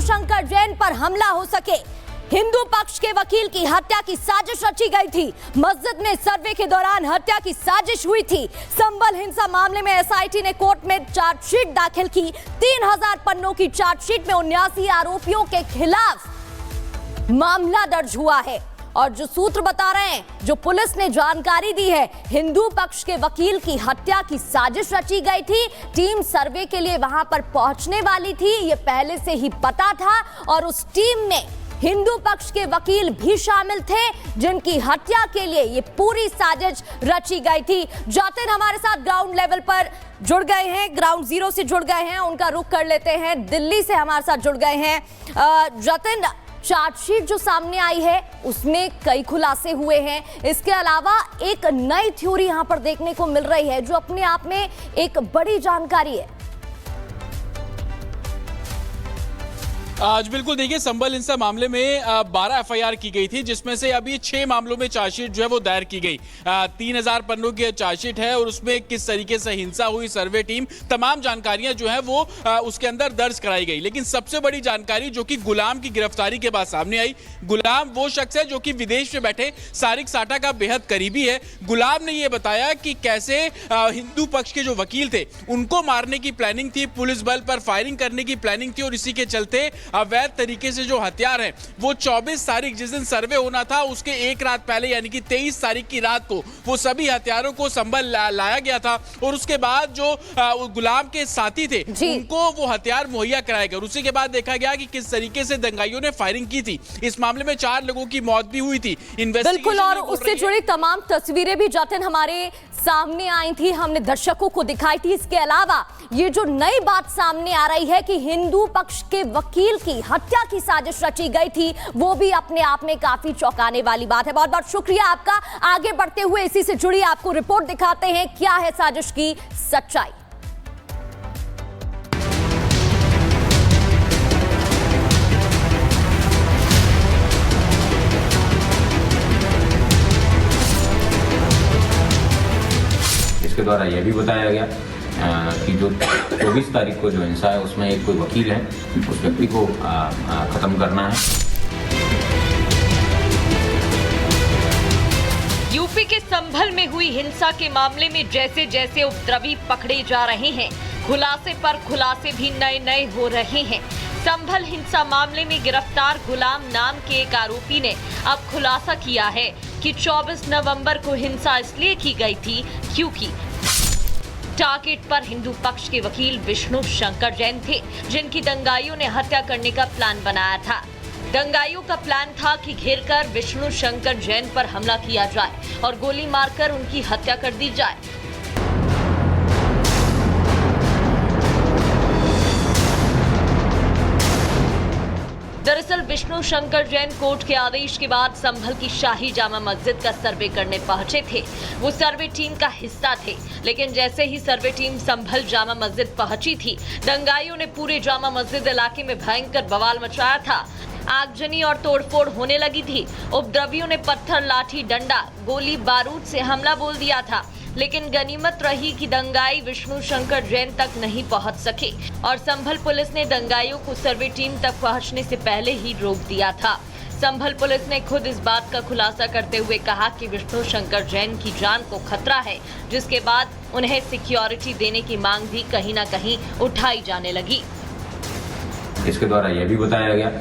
शंकर जैन पर हमला हो सके। हिंदू पक्ष के वकील की हत्या की साजिश रची गई थी। मस्जिद में सर्वे के दौरान हत्या की साजिश हुई थी। संभल हिंसा मामले में एसआईटी ने कोर्ट में चार्जशीट दाखिल की। 3000 पन्नों की चार्जशीट में 79 आरोपियों के खिलाफ मामला दर्ज हुआ है। और जो सूत्र बता रहे हैं, जो पुलिस ने जानकारी दी है, हिंदू पक्ष के वकील की हत्या की साजिश रची गई थी। टीम सर्वे के लिए वहां पर पहुंचने वाली थी, ये पहले से ही पता था। और उस टीम में हिंदू पक्ष के वकील भी शामिल थे, जिनकी हत्या के लिए ये पूरी साजिश रची गई थी। जतिन हमारे साथ ग्राउंड लेवल पर जुड़ गए हैं, ग्राउंड जीरो से जुड़ गए हैं, उनका रुख कर लेते हैं। दिल्ली से हमारे साथ जुड़ गए हैं जतिन। चार्जशीट जो सामने आई है उसमें कई खुलासे हुए हैं। इसके अलावा एक नई थ्योरी यहां पर देखने को मिल रही है, जो अपने आप में एक बड़ी जानकारी है। आज बिल्कुल देखिए, संभल हिंसा मामले में 12 एफआईआर की गई थी, जिसमें से अभी 6 मामलों में चार्जशीट जो है वो दायर की गई। 3000 पन्नों की चार्जशीट है और उसमें किस तरीके से हिंसा हुई, सर्वे टीम, तमाम जानकारियां जो है वो उसके अंदर दर्ज कराई गई। लेकिन सबसे बड़ी जानकारी जो कि गुलाम की गिरफ्तारी के बाद सामने आई। गुलाम वो शख्स है जो कि विदेश में बैठे सारिक साटा का बेहद करीबी है। गुलाम ने यह बताया कि कैसे हिंदू पक्ष के जो वकील थे उनको मारने की प्लानिंग थी, पुलिस बल पर फायरिंग करने की प्लानिंग थी, और इसी के चलते अवैध तरीके से जो हथियार हैं वो 24 तारीख जिस दिन सर्वे होना था उसके एक रात पहले यानी कि 23 तारीख की रात को वो सभी हथियारों को संभल लाया गया था। और उसके बाद जो गुलाम के साथी थे उनको वो हथियार मुहैया कराए गए। और उसी के बाद देखा गया कि किस तरीके से दंगाइयों ने फायरिंग की थी। इस मामले में 4 लोगों की मौत भी हुई थी। बिल्कुल, और उससे जुड़ी तमाम तस्वीरें भी जतिन हमारे सामने आई थी, हमने दर्शकों को दिखाई थी। इसके अलावा ये जो नई बात सामने आ रही है कि हिंदू पक्ष के वकील की हत्या की साजिश रची गई थी, वो भी अपने आप में काफी चौंकाने वाली बात है। बहुत बहुत शुक्रिया आपका। आगे बढ़ते हुए इसी से जुड़ी आपको रिपोर्ट दिखाते हैं, क्या है साजिश की सच्चाई। इसके द्वारा यह भी बताया गया कि जो 24 तारीख को जो हिंसा है उसमें एक कोई वकील है, उस व्यक्ति को खत्म करना है। यूपी के संभल में हुई हिंसा के मामले में जैसे जैसे उपद्रवी पकड़े जा रहे हैं, खुलासे पर खुलासे भी नए नए हो रहे हैं। संभल हिंसा मामले में गिरफ्तार गुलाम नाम के एक आरोपी ने अब खुलासा किया है कि 24 नवंबर को हिंसा इसलिए की गई थी क्योंकि टारगेट पर हिंदू पक्ष के वकील विष्णु शंकर जैन थे, जिनकी दंगाइयों ने हत्या करने का प्लान बनाया था। दंगाइयों का प्लान था कि घेरकर विष्णु शंकर जैन पर हमला किया जाए और गोली मारकर उनकी हत्या कर दी जाए। दरअसल विष्णु शंकर जैन कोर्ट के आदेश के बाद संभल की शाही जामा मस्जिद का सर्वे करने पहुंचे थे। वो सर्वे टीम का हिस्सा थे, लेकिन जैसे ही सर्वे टीम संभल जामा मस्जिद पहुंची थी, दंगाइयों ने पूरे जामा मस्जिद इलाके में भयंकर बवाल मचाया था। आगजनी और तोड़फोड़ होने लगी थी। उपद्रवियों ने पत्थर, लाठी, डंडा, गोली बारूद से हमला बोल दिया था, लेकिन गनीमत रही कि दंगाई विष्णु शंकर जैन तक नहीं पहुंच सके और संभल पुलिस ने दंगाइयों को सर्वे टीम तक पहुंचने से पहले ही रोक दिया था। संभल पुलिस ने खुद इस बात का खुलासा करते हुए कहा कि विष्णु शंकर जैन की जान को खतरा है, जिसके बाद उन्हें सिक्योरिटी देने की मांग भी कहीं न कहीं उठाई जाने लगी। इसके द्वारा यह भी बताया गया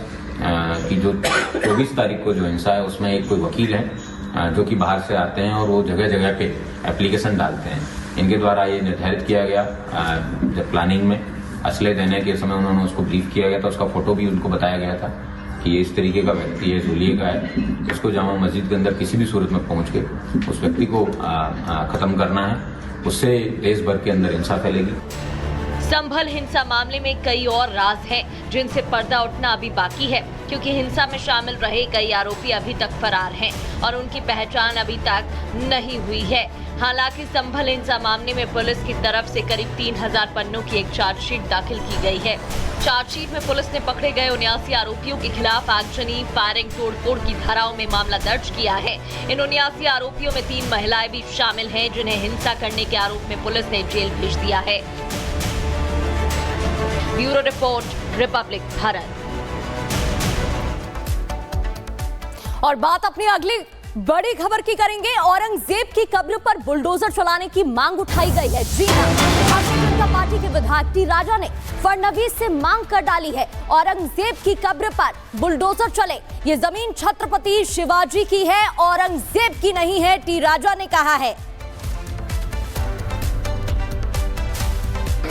कि जो 24 तारीख को जो हिंसा है उसमें एक कोई वकील है जो कि बाहर से आते हैं और वो जगह जगह पे एप्लीकेशन डालते हैं। इनके द्वारा ये निर्धारित किया गया, जब प्लानिंग में असले देने के समय उन्होंने उसको ब्रीफ किया गया था, उसका फोटो भी उनको बताया गया था कि ये इस तरीके का व्यक्ति है, जोलिए का है, इसको जामा मस्जिद के अंदर किसी भी सूरत में पहुंच के उस व्यक्ति को खत्म करना है, उससे देश भर के अंदर हिंसा फैलेगी। संभल हिंसा मामले में कई और राज हैं, जिनसे पर्दा उठना अभी बाकी है, क्योंकि हिंसा में शामिल रहे कई आरोपी अभी तक फरार हैं और उनकी पहचान अभी तक नहीं हुई है। हालांकि संभल हिंसा मामले में पुलिस की तरफ से करीब 3000 पन्नों की एक चार्जशीट दाखिल की गई है। चार्जशीट में पुलिस ने पकड़े गए 79 आरोपियों के खिलाफ आगजनी, फायरिंग, तोड़फोड़ की धाराओं में मामला दर्ज किया है। इन 79 आरोपियों में 3 महिलाएं भी शामिल हैं, जिन्हें हिंसा करने के आरोप में पुलिस ने जेल भेज दिया है। Bureau report, Republic Bharat. और बात अपनी अगली बड़ी खबर की करेंगे। औरंगजेब की कब्र पर बुलडोजर चलाने की मांग उठाई गई है। जी हां, भारतीय जनता पार्टी के विधायक टी राजा ने फडणवीस से मांग कर डाली है, औरंगजेब की कब्र पर बुलडोजर चले। ये जमीन छत्रपति शिवाजी की है, औरंगजेब की नहीं है, टी राजा ने कहा है।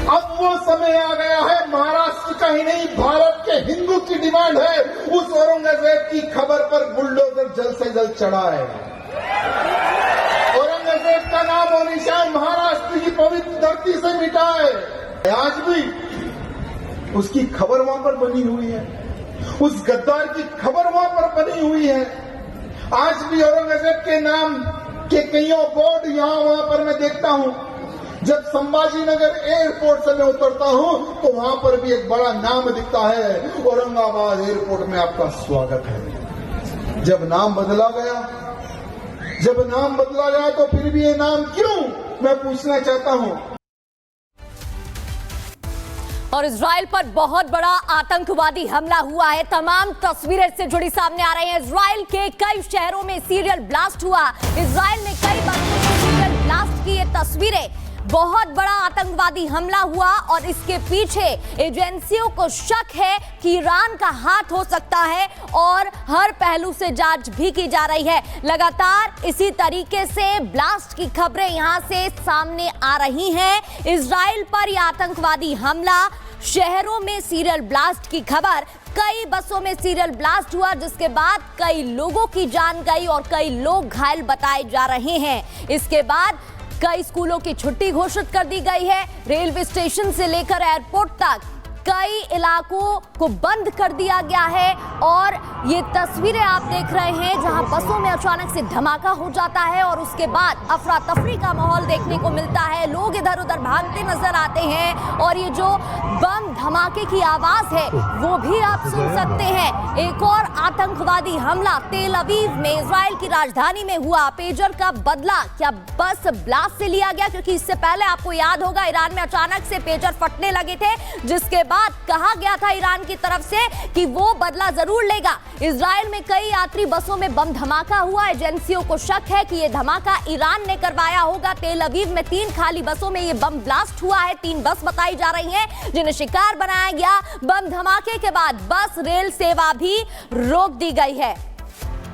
अब वो समय आ गया है, महाराष्ट्र का ही नहीं भारत के हिंदू की डिमांड है, उस औरंगजेब की खबर पर बुलडोजर जल्द से जल्द चढ़ाए। औरंगजेब का नाम और निशान महाराष्ट्र की पवित्र धरती से मिटाए। आज भी उसकी खबर वहां पर बनी हुई है, उस गद्दार की खबर वहां पर बनी हुई है। आज भी औरंगजेब के नाम के कईयों बोर्ड यहां वहां पर मैं देखता हूं। जब संभाजीनगर एयरपोर्ट से मैं उतरता हूं तो वहां पर भी एक बड़ा नाम दिखता है, औरंगाबाद एयरपोर्ट में आपका स्वागत है। जब नाम बदला गया तो फिर भी ये नाम क्यों, मैं पूछना चाहता हूं। और इजराइल पर बहुत बड़ा आतंकवादी हमला हुआ है। तमाम तस्वीरें इससे जुड़ी सामने आ रही हैं। इजराइल के कई शहरों में सीरियल ब्लास्ट हुआ। इजराइल ने कई बस्तियों में सीरियल ब्लास्ट की ये तस्वीरें। बहुत बड़ा आतंकवादी हमला हुआ और इसके पीछे एजेंसियों को शक है कि ईरान का हाथ हो सकता है और हर पहलू से जांच भी की जा रही है। लगातार इसी तरीके से ब्लास्ट की खबरें यहां से सामने आ रही हैं। इजराइल पर यह आतंकवादी हमला, शहरों में सीरियल ब्लास्ट की खबर, कई बसों में सीरियल ब्लास्ट हुआ जिसके बाद कई लोगों की जान गई और कई लोग घायल बताए जा रहे हैं। इसके बाद कई स्कूलों की छुट्टी घोषित कर दी गई है। रेलवे स्टेशन से लेकर एयरपोर्ट तक कई इलाकों को बंद कर दिया गया है। और ये तस्वीरें आप देख रहे हैं जहां बसों में अचानक से धमाका हो जाता है और उसके बाद अफरा तफरी का माहौल देखने को मिलता है। लोग इधर उधर भागते नजर आते हैं और ये जो बम धमाके की आवाज है वो भी आप सुन सकते हैं। एक और आतंकवादी हमला तेल अवीव में, इजराइल की राजधानी में हुआ। पेजर का बदला क्या बस ब्लास्ट से लिया गया? क्योंकि इससे पहले आपको याद होगा ईरान में अचानक से पेजर फटने लगे थे, जिसके बाद कहा गया था ईरान की तरफ से कि वो बदला जरूर लेगा। इजराइल में कई यात्री बसों में बम धमाका हुआ। एजेंसियों को शक है कि यह धमाका ईरान ने करवाया होगा। तेल अवीव में 3 खाली बसों में यह बम ब्लास्ट हुआ है। 3 बस बताई जा रही हैं जिन्हें शिकार बनाया गया। बम धमाके के बाद बस रेल सेवा भी रोक दी गई है।